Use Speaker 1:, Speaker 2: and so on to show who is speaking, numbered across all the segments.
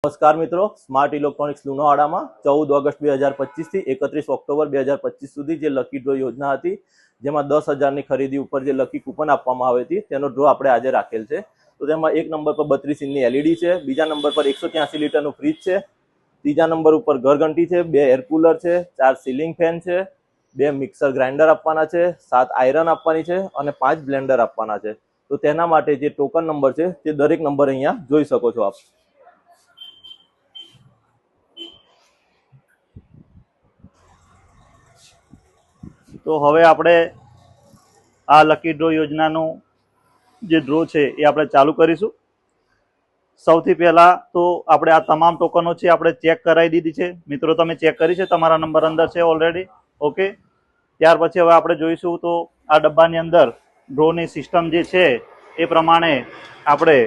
Speaker 1: નમસ્કાર મિત્રો, smart electronics લુણાવાડામાં 14 August 2025 થી 31 ઓક્ટોબર 2025 સુધી જે લકી ડ્રો યોજના હતી, જેમાં 10,000ની ખરીદી ઉપર જે લકી કૂપન આપવામાં આવી હતી, તેનો ડ્રો આપણે આજે રાખેલ છે. તો તેમાં એક નંબર પર 32 ઇંચની એલઈડી છે, બીજા નંબર પર 183 લીટરનું ફ્રીજ છે, ત્રીજા નંબર ઉપર ઘરઘંટી છે, 2 એર કુલર છે, 4 સીલિંગ ફેન છે, 2 મિક્સર ગ્રાઇન્ડર આપવાના છે, 7 આયરન આપવાની છે અને 5 બ્લેન્ડર આપવાના છે. તો તેના માટે જે ટોકન નંબર છે તે દરેક નંબર અહીંયા જોઈ શકો છો આપ.
Speaker 2: તો હવે આપણે આ લકી ડ્રો યોજનાનું જે ડ્રો છે એ આપણે ચાલુ કરીશું. સૌથી પહેલા તો આપણે આ તમામ ટોકનો છે આપણે ચેક કરાવી દીધી છે. મિત્રો તમે ચેક કરી છે, તમારા નંબર અંદર છે ઓલરેડી. ઓકે, ત્યાર પછી હવે આપણે જોઈશું તો આ ડબ્બાની અંદર ડ્રોની સિસ્ટમ જે છે એ પ્રમાણે આપણે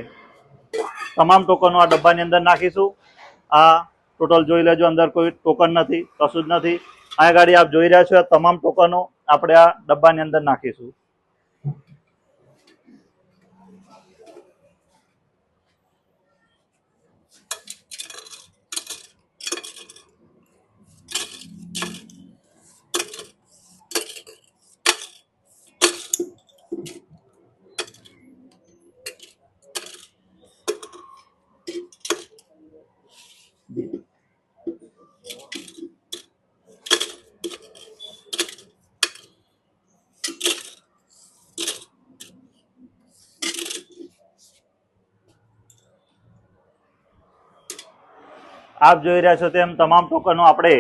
Speaker 2: તમામ ટોકનો આ ડબ્બાની અંદર નાખીશું. આ ટોટલ જોઈ લેજો, અંદર કોઈ ટોકન નથી, કશું જ નથી. આ ગાડી આપ જોઈ રહ્યા છો, આ તમામ ટોકનો આપણે આ ડબ્બાની અંદર નાખીશું. આપ જોઈ રહ્યા છો તેમ તમામ ટોકનો આપણે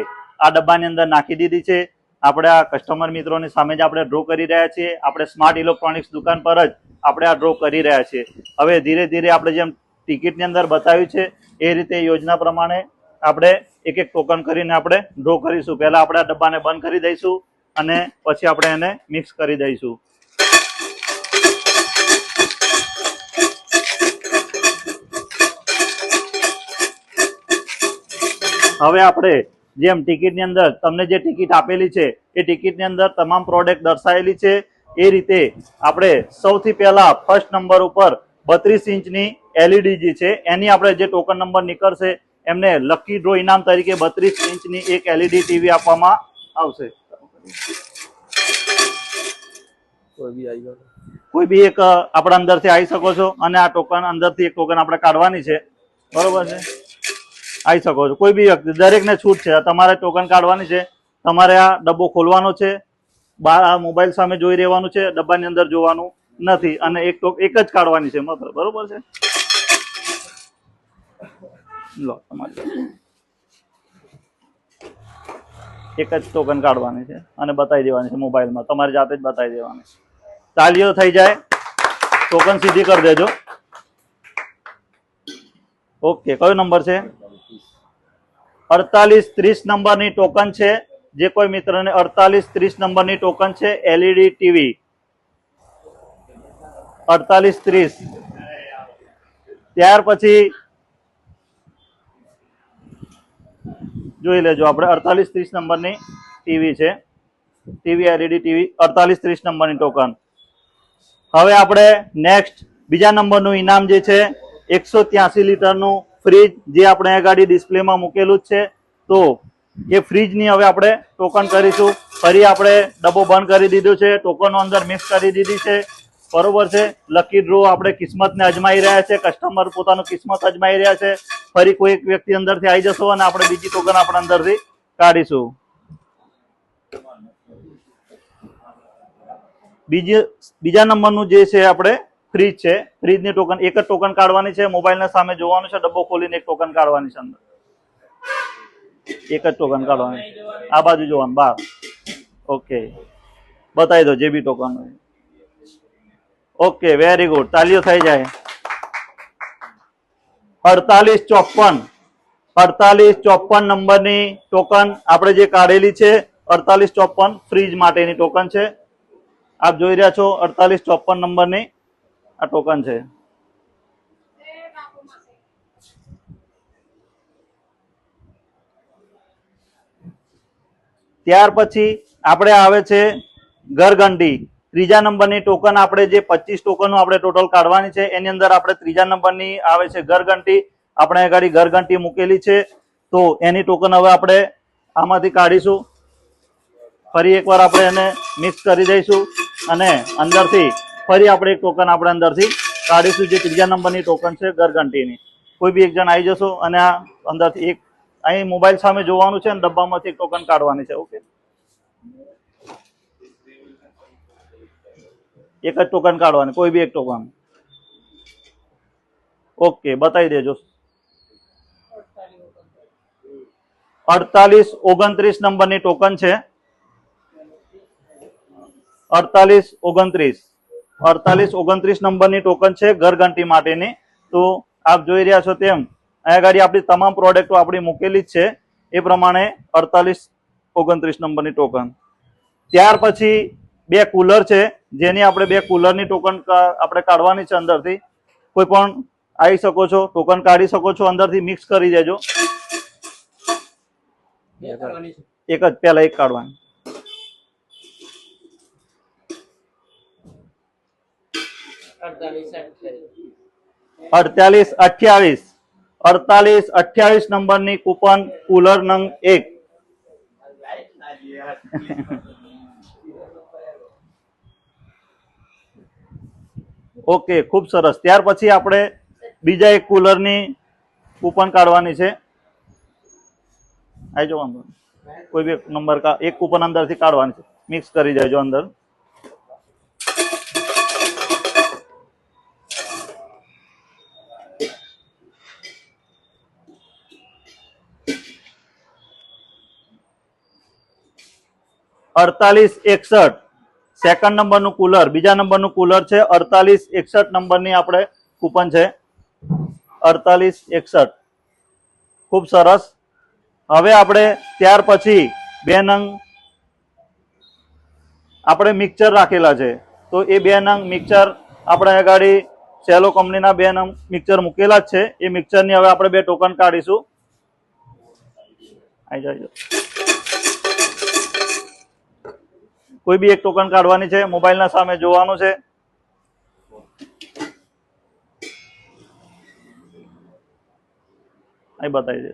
Speaker 2: આ ડબ્બાની અંદર નાખી દીધી છે. આપણે આ કસ્ટમર મિત્રોની સામે જ આપણે ડ્રો કરી રહ્યા છીએ. આપણે સ્માર્ટ ઇલેક્ટ્રોનિક્સ દુકાન પર જ આપણે આ ડ્રો કરી રહ્યા છીએ. હવે ધીરે ધીરે આપણે જેમ ટિકિટની અંદર બતાવ્યું છે એ રીતે યોજના પ્રમાણે આપણે એક એક ટોકન કરીને આપણે ડ્રો કરીશું. પહેલા આપણે આ ડબ્બાને બંધ કરી દઈશું અને પછી આપણે એને મિક્સ કરી દઈશું. હવે આપણે જેમ ટિકિટની અંદર તમને જે ટિકિટ આપેલી છે એ ટિકિટની અંદર તમામ પ્રોડક્ટ દર્શાવેલી છે એ રીતે આપણે સૌથી પહેલા ફર્સ્ટ નંબર ઉપર 32 ઇંચની એલઈડી જે છે એની આપણે જે ટોકન નંબર નીકળશે એમને લકી ડ્રો ઇનામ તરીકે 32 ઇંચની એક એલઈડી ટીવી આપવામાં આવશે. કોઈ બી એક આપણા અંદરથી આવી શકો છો અને આ ટોકન અંદરથી એક ટોકન આપણે કાઢવાની છે. બરોબર છે, આવી શકો છો. કોઈ બી વ્યક્તિ, દરેકને છૂટ છે. તમારે ટોકન કાઢવાની છે, તમારે આ ડબ્બો ખોલવાનો છે, મોબાઈલ સામે જોઈ રહેવાનું છે, ડબ્બાની અંદર જોવાનું નથી અને એક જ કાઢવાની છે માત્ર. બરોબર છે, લો તમારી એક જ ટોકન કાઢવાની છે અને બતાવી દેવાની છે મોબાઈલમાં, તમારી જાતે જ બતાવી દેવાની. તાલીઓ થઈ જાય, ટોકન સીધી કરી દેજો. ઓકે, કયો નંબર છે? 4830 નંબરની ટોકન છે. જે કોઈ મિત્રને 4830 નંબરની ટોકન છે એલઈડી ટીવી 4830. ત્યાર પછી જોઈ લેજો, આપણે 4830 નંબરની ટીવી છે, ટીવી એલઈડી ટીવી 4830 નંબરની ટોકન. હવે આપણે નેક્સ્ટ બીજા નંબરનું ઇનામ જે છે 183 લીટરનું ફ્રીજ, જે આપણે આ ગાડી ડિસ્પ્લેમાં મૂકેલું જ છે. તો એ ફ્રીજની હવે આપણે ટોકન કરીશું. ફરી આપણે ડબ્બો બંધ કરી દીધો છે, ટોકનો અંદર મિક્સ કરી દીધી છે. બરોબર છે, લકી ડ્રો આપણે કિસ્મતને અજમાઈ રહ્યા છે, કસ્ટમર પોતાનું કિસ્મત અજમાઈ રહ્યા છે. ફરી કોઈ એક વ્યક્તિ અંદરથી આવી જશો અને આપણે બીજી ટોકન આપણે અંદરથી કાઢીશું. બીજા નંબરનું જે છે આપણે ફ્રીજ છે, ફ્રીજની ટોકન એક જ ટોકન કાઢવાની છે. મોબાઈલના સામે જોવાનું છે, ડબ્બો ખોલીને એક ટોકન કાઢવાની છે અંદર. એક જ ટોકન કાઢવાની, આ બાજુ જોવાનું બહાર. ઓકે, બતાવી દો જે બી ટોકન હોય. ઓકે, વેરી ગુડ, તાલીઓ થઈ જાય. 4854 નંબરની ટોકન આપણે જે કાઢેલી છે 4854 ફ્રીજ માટેની ટોકન છે. આપ જોઈ રહ્યા છો 4854 નંબરની આ ટોકન છે. ત્યાર પછી આપણે આવે છે ઘરઘંટી. ત્રીજા નંબરની ટોકન આપણે જે 25 ટોકનો આપણે ટોટલ કાઢવાની છે એની અંદર આપણે ત્રીજા નંબરની આવે છે ઘરઘંટી. આપણે આ ગાડી ઘરઘંટી મૂકેલી છે, તો એની ટોકન હવે આપણે આમાંથી કાઢીશું. ફરી એકવાર આપણે એને મિક્સ કરી દઈશું અને અંદરથી ફરી આપણે એક ટોકન આપણે અંદરથી કાઢીશું, જે ત્રીજા નંબરની ટોકન છે ઘરઘંટીની. કોઈ બી એક જણ આવી જશો અને આ અંદરથી એક અહીં મોબાઈલ સામે જોવાનું છે અને ડબ્બામાંથી એક ટોકન કાઢવાની છે. ઓકે, એક જ ટોકન કાઢવાની, કોઈ બી એક ટોકન. ઓકે, બતાવી દેજો. 4829 નંબરની ટોકન છે. 4829 નંબરની ટોકન છે ઘરઘંટી માટેની. તો આપ જોઈ રહ્યા છો તેમ અહીંયા ગાડી આપણી તમામ પ્રોડક્ટો આપણી મૂકેલી જ છે. એ પ્રમાણે 4829 નંબરની ટોકન. ત્યાર પછી બે કુલર છે, જેની આપણે બે કુલરની ટોકન આપણે કાઢવાની છે અંદરથી. કોઈ પણ આવી શકો છો, ટોકન કાઢી શકો છો, અંદરથી મિક્સ કરી દેજો. એક જ પહેલા એક કાઢવાની. 4828 નંબરની કૂપન કુલર નંગ 1. ઓકે, ખૂબ સરસ. ત્યાર પછી આપણે બીજા એક કુલરની કૂપન કાઢવાની છે. આવી જવાનું, કોઈ બી નંબર એક કૂપન અંદરથી કાઢવાની છે, મિક્સ કરી દેજો અંદર. અડતાલીસ 61 સેકન્ડ નંબરનું કુલર, બીજા નંબરનું કુલર છે. 4861 નંબરની આપણે કૂપન છે. 4861, ખૂબ સરસ. હવે આપણે ત્યાર પછી બે નંગ આપણે મિક્સર રાખેલા છે, તો એ બે નંગ મિક્સર આપણે ગાડી સેલો કંપનીના બે નંગ મિક્સર મૂકેલા જ છે. એ મિક્સરની હવે આપણે બે ટોકન કાઢીશું. આવી જાય, કોઈ બી એક ટોકન કાઢવાની છે, મોબાઈલના સામે જોવાનું છે. અહીં બતાવી દે.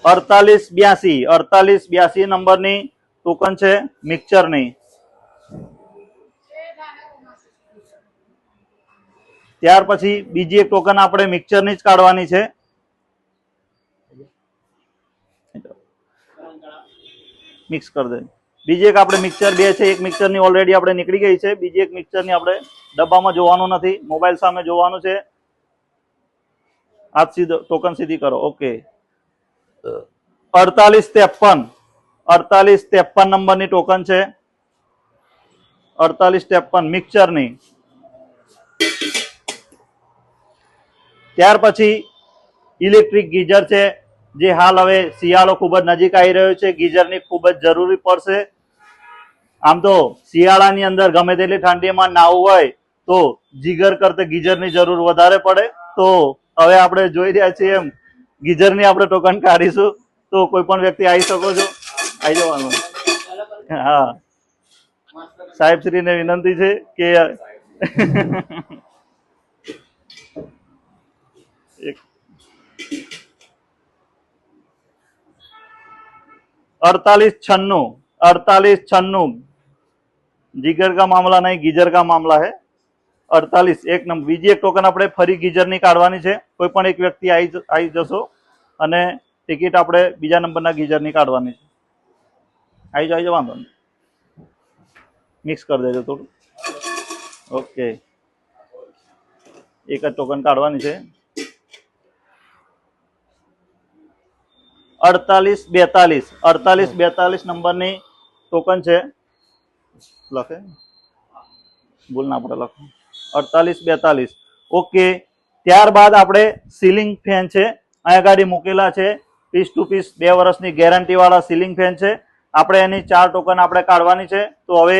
Speaker 2: 4882 નંબરની ટોકન છે મિક્સરની. ત્યાર પછી બીજી એક ટોકન આપણે મિક્સરની જ કાઢવાની છે. મિક્સ કરી દે. બીજી એક આપણે મિક્સર બે છે, એક મિક્સરની ઓલરેડી આપણે નીકળી ગઈ છે, બીજી એક મિક્સરની આપણે ડબ્બામાં જોવાનું નથી, મોબાઈલ સામે જોવાનું છે. હાથ સીધો, ટોકન સીધી કરો. ઓકે, 4853 નંબરની ટોકન છે. 4853 મિક્સરની. ત્યાર પછી ઇલેક્ટ્રિક ગીઝર છે, જે હાલ હવે શિયાળો ખૂબ જ નજીક આવી રહ્યો છે, ગીઝરની ખૂબ જ જરૂરી પડશે. આમ તો શિયાળાની અંદર ગમે તેટલી ઠંડીમાં નાવું હોય તો જીગર કરતા ગીઝરની જરૂર વધારે પડે. તો હવે આપણે જોઈ રહ્યા છીએ એમ ગીઝરની આપણે ટોકન કાઢીશું. તો કોઈ પણ વ્યક્તિ આવી શકો છો, આવી જવાનું. હા, સાહેબ શ્રીને વિનંતી છે કે 4896 जिगर का मामला नहीं, गीजर का मामला है. 48 એક નંબર. બીજી એક ટોકન આપણે ફરી ગીઝરની કાઢવાની છે. કોઈ પણ એક વ્યક્તિ આવી જશો અને ટિકિટ આપણે બીજા નંબરના ગીઝરની કાઢવાની છે. આવી જાય, વાંધો નહીં, મિક્સ કરી દેજો થોડું. ઓકે, એક જ ટોકન કાઢવાની છે. 4842 નંબરની ટોકન છે. લખે, ભૂલ ના પડે, લખો 4842. ઓકે, ત્યારબાદ આપણે સીલિંગ ફેન છે, અહીંયા ગાડી મૂકેલા છે. પીસ ટુ પીસ 2 વર્ષની ગેરંટી વાળા સીલિંગ ફેન છે. આપણે એની 4 ટોકન આપણે કાઢવાની છે. તો હવે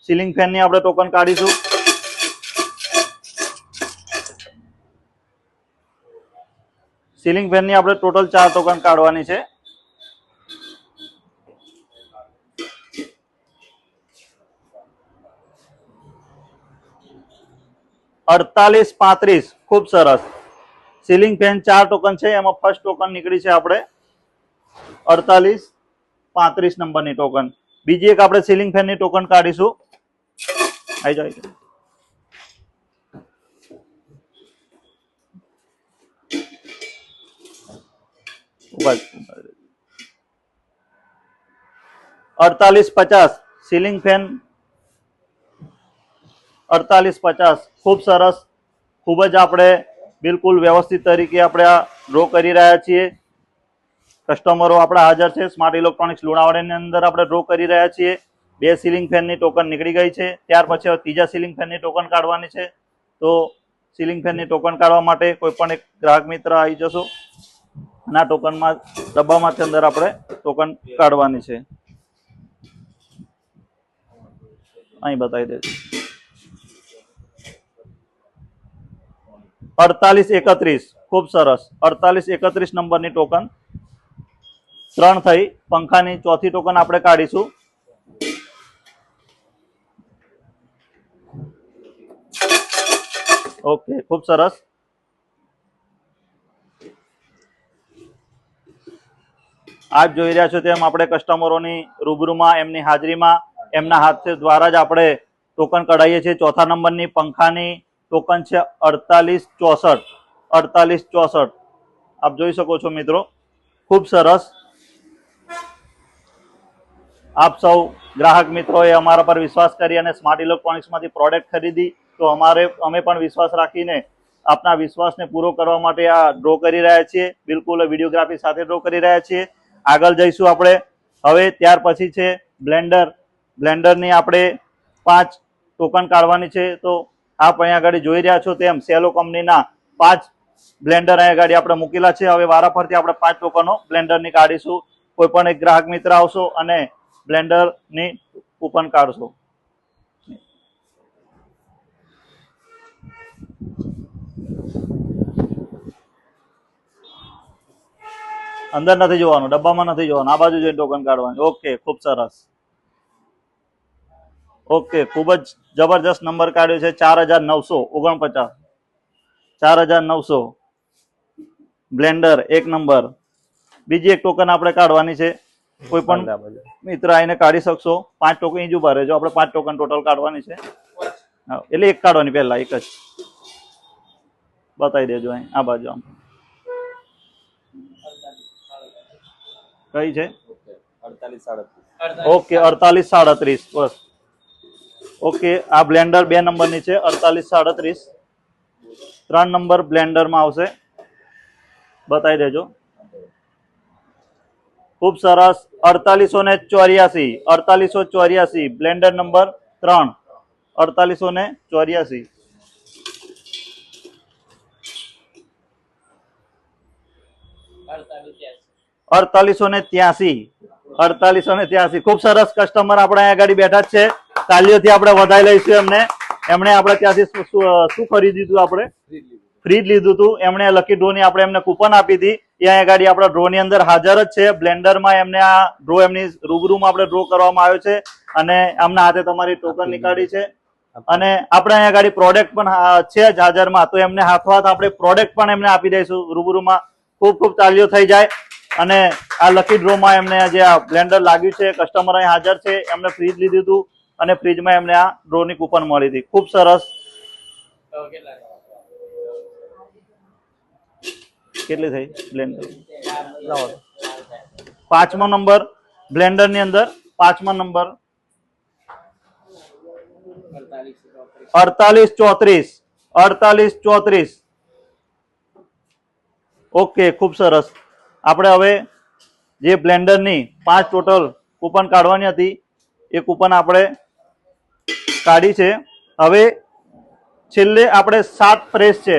Speaker 2: સીલિંગ ફેનની આપણે ટોકન કાઢીશું. સીલિંગ ફેનની આપણે ટોટલ 4 ટોકન કાઢવાની છે. 4835 ખૂબ સરસ. સીલિંગ ફેન 4 ટોકન છે, એમાં ફર્સ્ટ ટોકન નીકળી છે આપણે 4835 નંબરની ટોકન. બીજી એક આપણે સીલિંગ ફેનની ટોકન કાઢીશું. આવી જાઓ, આવી જાઓ. ઉભા જ, ઉભા જ. 4850 સીલિંગ ફેન 4850 ખૂબ સરસ. ખૂબ જ આપણે બિલકુલ વ્યવસ્થિત તરીકે આપણે આ ડ્રો કરી રહ્યા છીએ. કસ્ટમરો આપણા હાજર છે. સ્માર્ટ ઇલેક્ટ્રોનિક્સ લુણાવાડાની અંદર આપણે ડ્રો કરી રહ્યા છીએ. 2 સીલિંગ ફેનની ટોકન નીકળી ગઈ છે. ત્યાર પછી ત્રીજા સીલિંગ ફેનની ટોકન કાઢવાની છે. તો સીલિંગ ફેનની ટોકન કાઢવા માટે કોઈ પણ એક ગ્રાહક મિત્ર આવી જશો અને આ ટોકનમાં ડબ્બામાંથી અંદર આપણે ટોકન કાઢવાની છે. અહીં બતાવી દેજો. 4831 ખૂબ સરસ. 4831 નંબરની ટોકન 3 થઈ. પંખાની ચોથી ટોકન આપણે કાઢીશું. ઓકે, ખૂબ સરસ. આપ જોઈ રહ્યા છો તેમ આપણે કસ્ટમરોની રૂબરૂમાં એમની હાજરીમાં એમના હાથ દ્વારા જ આપણે ટોકન કઢાવીએ છીએ. ચોથા નંબરની પંખાની ટોકન છે 4864. 4864 આપ જોઈ શકો છો મિત્રો. ખૂબ સરસ. આપ સૌ ગ્રાહક મિત્રોએ અમારા પર વિશ્વાસ કરી અને સ્માર્ટ ઇલેક્ટ્રોનિક્સમાંથી પ્રોડક્ટ ખરીદી, તો અમે પણ વિશ્વાસ રાખીને આપના વિશ્વાસને પૂરો કરવા માટે આ ડ્રો કરી રહ્યા છીએ. બિલકુલ વિડીયોગ્રાફી સાથે ડ્રો કરી રહ્યા છીએ. આગળ જઈશું આપણે. હવે ત્યાર પછી છે બ્લેન્ડર. બ્લેન્ડરની આપણે 5 ટોકન કાઢવાની છે. તો આપ અહીંયા આગળ જોઈ રહ્યા છો તેમ સેલો કંપનીના 5 બ્લેન્ડર અહીંયા આગળ આપણે મૂકેલા છે. હવે વારાફરતી આપણે 5 ટોકનો બ્લેન્ડરની કાઢીશું. કોઈ પણ એક ગ્રાહક મિત્ર આવશો અને બ્લેન્ડરની કૂપન કાઢશો. અંદર નથી જોવાનું, ડબ્બામાં નથી જોવાનું, આ બાજુ જઈને ટોકન કાઢવાનું. ઓકે, ખૂબ સરસ. ઓકે, ખૂબ જ જબરજસ્ત નંબર કાઢ્યો છે. 4949. 4900 બ્લેન્ડર 1 નંબર. બીજી એક ટોકન આપણે કાઢવાની છે. કોઈ પણ મિત્ર આવીને કાઢી શકશો. 5 ટોકન જ ઉભા રહેજો. આપણે 5 ટોકન ટોટલ કાઢવાની છે. એટલે એક કાઢવાની, પહેલા એક જ બતાવી દેજો. અહીં આ બાજુ આમ કઈ છે? 4837. ઓકે, 4837 બસ. ઓકે, આ બ્લેન્ડર 2 નંબરની છે. 4837 3 નંબર બ્લેન્ડરમાં આવશે. બતાવી દેજો. ખૂબ સરસ. 4884. 4884 બ્લેન્ડર નંબર 3. 4884. અડતાલીસો ને 83. ખૂબ સરસ. કસ્ટમર આપણે અહીંયા આગળ બેઠા જ છે. તાલીઓથી આપણે વધાઈ લઈશું એમને. એમણે આપણે ત્યાંથી શું ખરીદ્યું હતું? આપણે ફ્રીજ લીધું હતું. એમણે લકી ડ્રો ની આપણે એમને કૂપન આપી હતી. ત્યાં આગળ આપણા ડ્રો ની અંદર હાજર જ છે. બ્લેન્ડરમાં એમને આ ડ્રો એમની રૂબરૂમાં આપણે ડ્રો કરવામાં આવ્યો છે અને એમના હાથે તમારી ટોકન નીકાળી છે. અને આપણે અહીંયા આગળ પ્રોડક્ટ પણ છે જ હાજરમાં, તો એમને હાથોહાથ આપણે પ્રોડક્ટ પણ એમને આપી દઈશું રૂબરૂમાં. ખૂબ ખૂબ તાલીઓ થઈ જાય. અને આ લકી ડ્રોમાં એમને જે આ બ્લેન્ડર લાગ્યું છે, કસ્ટમર અહીં હાજર છે, એમને ફ્રીજ લીધું હતું અને ફ્રીજમાં એમને આ ડ્રોની કૂપન મળી હતી. ખૂબ સરસ. કેટલી થઈ બ્લેન્ડર? 5મો નંબર બ્લેન્ડર ની અંદર 5મા નંબર 4834. ઓકે, ખૂબ સરસ. આપણે હવે જે બ્લેન્ડરની 5 ટોટલ કૂપન કાઢવાની હતી એ કૂપન આપણે કાઢી છે. હવે છેલ્લે આપણે 7 પ્રેસ છે.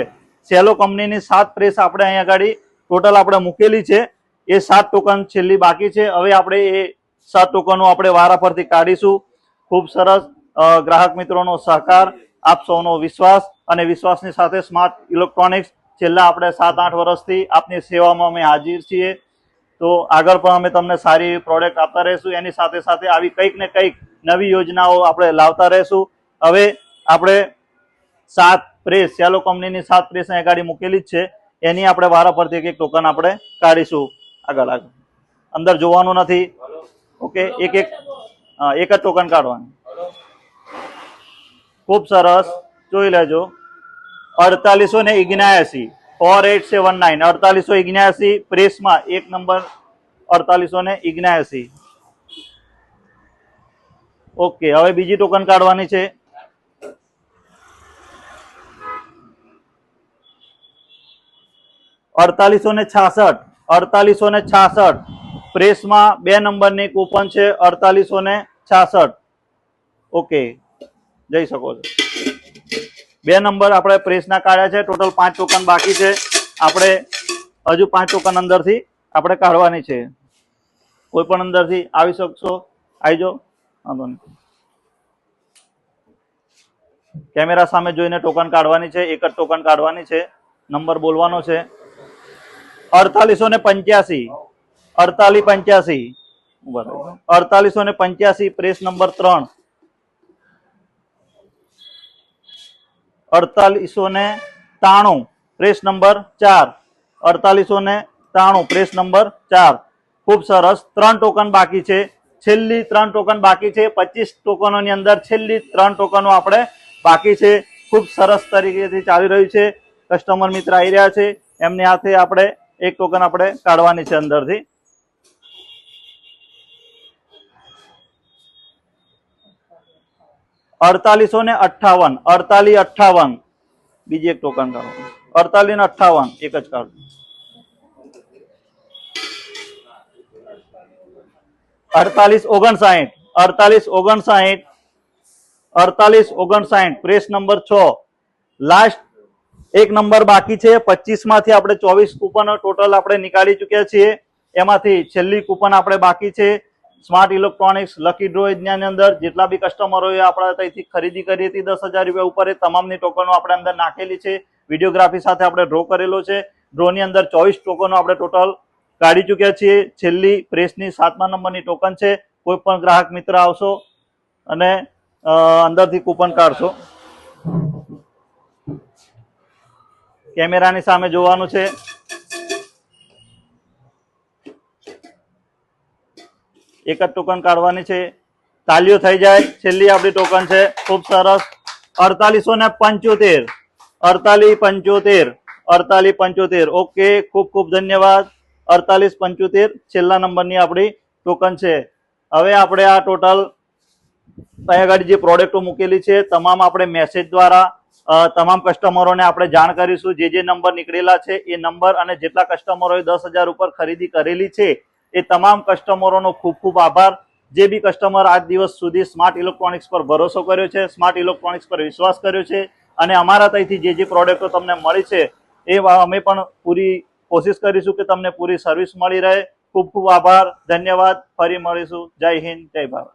Speaker 2: સેલો કંપનીની 7 પ્રેસ આપણે અહીંયા આગળ ટોટલ આપણે મૂકેલી છે. એ 7 ટોકન છેલ્લી બાકી છે. હવે આપણે એ 7 ટોકનો આપણે વારાફરતી કાઢીશું. ખૂબ સરસ. ગ્રાહક મિત્રોનો સહકાર, આપ સૌનો વિશ્વાસ અને વિશ્વાસની સાથે સ્માર્ટ ઇલેક્ટ્રોનિક્સ છેલ્લા આપણે 7-8 વર્ષથી આપની સેવામાં અમે હાજર છીએ. તો આગળ પણ અમે તમને સારી એવી પ્રોડક્ટ આપતા રહીશું. એની સાથે સાથે આવી કંઈક ને કંઈક નવી યોજનાઓ આપણે લાવતા રહીશું. હવે આપણે 7 પ્રેસ સેલો કંપનીની 7 પ્રેસ અહીંયા ગાડી મૂકેલી જ છે, એની આપણે વારા પરથી એક ટોકન આપણે કાઢીશું. આગળ અંદર જોવાનું નથી. ઓકે, એક જ ટોકન કાઢવાનું. ખૂબ સરસ, જોઈ લેજો. 4879 4879 4879 પ્રેસમાં 1 નંબર 4879. ઓકે, હવે બીજી ટોકન કાઢવાની છે. 4866 પ્રેસમાં 2 નંબરની કૂપન છે. 4866. ઓકે, જઈ શકો છો. 2 નંબર આપણે પ્રેસના કાઢ્યા છે. ટોટલ 5 ટોકન બાકી છે. આપણે હજુ 5 ટોકન અંદરથી આપણે કાઢવાની છે. કોઈ પણ અંદરથી આવી શકશો, આવી જાઓ, વાંધો નહીં. કેમેરા સામે જોઈને ટોકન કાઢવાની છે. એક જ ટોકન કાઢવાની છે. નંબર બોલવાનો છે. 4885 4885 press number 3. 4893 press number 4. 4893 press number 4. ખૂબ સરસ. 3 ટોકન બાકી છે. છેલ્લી 3 ટોકન બાકી છે. 25 ટોકનોની અંદર છેલ્લી 3 ટોકનો આપણે બાકી છે. ખૂબ સરસ તરીકેથી ચાલી રહ્યું છે. કસ્ટમર મિત્ર આવી રહ્યા છે, એમની હાથે આપણે એક ટોકન આપણે કાઢવાની છે અંદરથી. અડતાલીસો ને 58 બીજી એક ટોકન કાઢો. 48 ને 58 એક જ કાઢો. 4859 પ્રેસ નંબર 6. લાસ્ટ એક નંબર બાકી છે. 25 માંથી આપણે 24 કૂપન ટોટલ આપણે નીકાળી ચુક્યા છીએ. એમાંથી છેલ્લી કૂપન આપણે બાકી છે. સ્માર્ટ ઇલેક્ટ્રોનિક્સ લકી ડ્રો યોજનાની અંદર જેટલા બી કસ્ટમરોએ આપણા ત્યાંથી ખરીદી કરી હતી 10,000 રૂપિયા ઉપર, એ તમામની ટોકનો આપણે અંદર નાખેલી છે. વિડીયોગ્રાફી સાથે આપણે ડ્રો કરેલો છે. ડ્રોની અંદર 24 ટોકનો આપણે ટોટલ કાઢી ચુક્યા છીએ. છેલ્લી પ્રેસની 7મા નંબરની ટોકન છે. કોઈ પણ ગ્રાહક મિત્ર આવશો અને અંદરથી કૂપન કાઢશો. કેમેરાની સામે જોવાનું છે. એક જ ટોકન કાઢવાની છે. તાલીઓ થઈ જાય. છેલ્લી આપણી ટોકન છે. ખૂબ સરસ. 4875 ઓકે, ખૂબ ખૂબ ધન્યવાદ. 4875 છેલ્લા નંબરની આપણી ટોકન છે. હવે આપણે આ ટોટલ અહીંયા આગળ જે પ્રોડક્ટો મૂકેલી છે તમામ આપણે મેસેજ દ્વારા તમામ કસ્ટમરોને આપણે જાણ કરીશું. જે નંબર નીકળેલા છે એ નંબર અને જેટલા કસ્ટમરોએ 10,000 ઉપર ખરીદી કરેલી છે એ તમામ કસ્ટમરોનો ખૂબ ખૂબ આભાર. જે બી કસ્ટમર આજ દિવસ સુધી સ્માર્ટ ઇલેક્ટ્રોનિક્સ પર ભરોસો કર્યો છે, સ્માર્ટ ઇલેક્ટ્રોનિક્સ પર વિશ્વાસ કર્યો છે અને અમારા ત્યાંથી જે પ્રોડક્ટો તમને મળી છે એ અમે પણ પૂરી કોશિશ કરીશું કે તમને પૂરી સર્વિસ મળી રહે. ખૂબ ખૂબ આભાર, ધન્યવાદ. ફરી મળીશું. જય હિન્દ, જય ભારત.